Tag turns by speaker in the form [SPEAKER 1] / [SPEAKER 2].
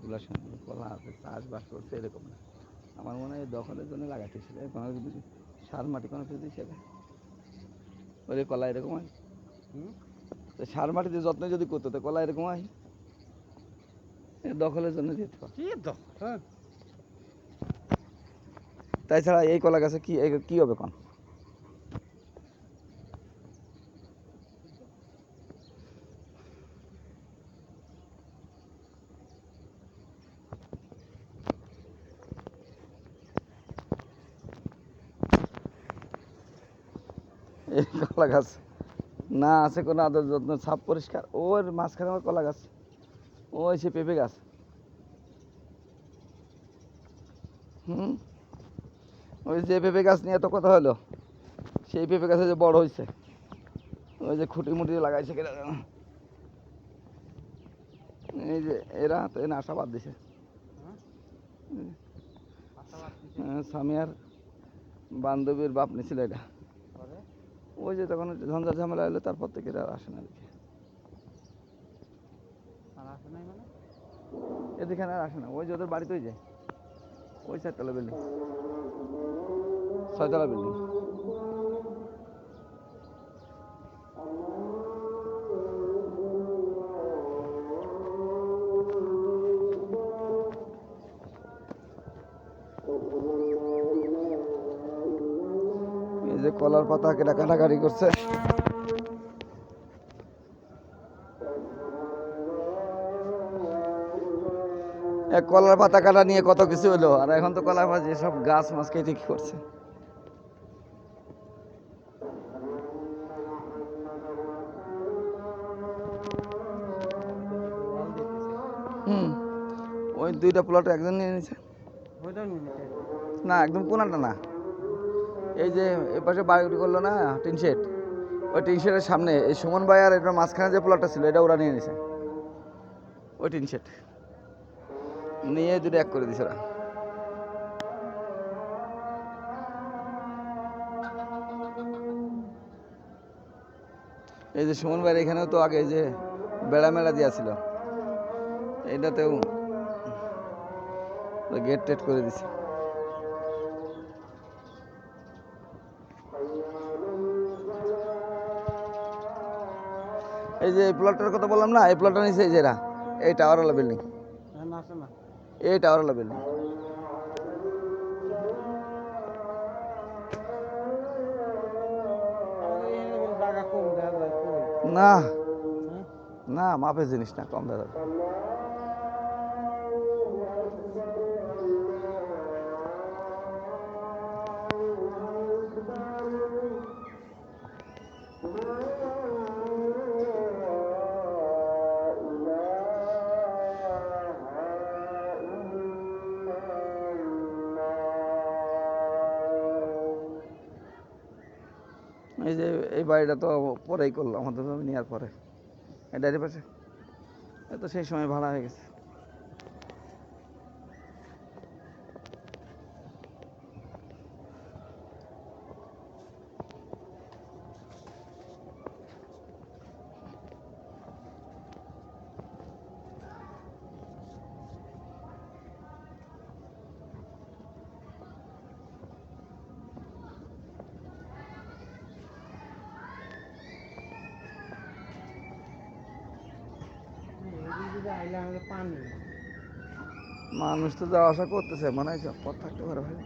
[SPEAKER 1] মাল্টিপ্লাশন কলা চাষবাস করছে এরকম না। আমার মনে হয় দখলের জন্য লাগাইতেছিল, কোনো যদি সার মাটি কোনো কিছু দিচ্ছে ওই কলা এরকম হয়। তো সার মাটিতে যত্ন যদি করতো তো কলা এরকম হয়, দখলের জন্য দিতে পারে। তাছাড়া এই কলা গাছে কি হবে কোন? এই কলা গাছ না আছে কোনো আদর যত্ন, সাপ পরিষ্কার। ওর মাঝখানে আমার কলা গাছ, ওই সে পেঁপে গাছ। ওই যে পেঁপে গাছ নিয়ে এত কথা হলো, সেই পেঁপে গাছে যে বড় হয়েছে, ওই যে খুঁটি মুটি লাগাইছে কেনা জানো, এই যে এরা তো এনে আশাবাদ দিছে। সামিয়ার বান্ধবীর বাপ নিছিল এটা। ওই যে তখন ঝঞ্ঝাট ঝামেলা এলো, তারপর থেকে এরা আসে না দেখি, এদিকে আর আসে না। ওই যে ওদের বাড়িতে ওই যে ওই 4 তলা বিল্ডিং, 6 তলা বিল্ডিং। এই যে কলার পাতা কেটা কাটাকাটি করছে। কলার পাতা কাটা নিয়ে কত কিছু হলো, আর এখন তো কলার পাতা সব গাছ মাছ কেটে কি করছে। ওই 2টা প্লট একজন নিয়ে নিছে। না একদম কোনাটা না, এই যে এ পাশে বাড়ি করলো না টিন শেড, ওই টিন শেডের সামনে এই সুমন ভাই আর এটার মাঝখানে যে প্লটটা ছিল এটা ওরা নিয়ে নিছে। ওই টিন শেড নিয়ে 2টা এক করে দিছে ওরা। এই যে সুমন ভাইয়ের এখানেও তো আগে যে বেড়া মেড়া দিয়া ছিল, এটাতেও গেট টেট করে দিছে। এই যে প্লটটার কথা বললাম না, এই প্লটটা নিচে এই যেটা এই টাওয়ারওয়ালা বিল্ডিং, এই টাওয়ারওয়ালা বিল্ডিং। না না মাপের জিনিস না, কম দেখা যাবে। এই যে এই বাড়িটা তো পরেই করলো আমাদের নেওয়ার পরে, এটারই পাশে তো সেই সময় ভাড়া হয়ে গেছে। মানুষ তো যাওয়া আসা করতেছে, মনে হয় পথ থাকতে পারে ভাই।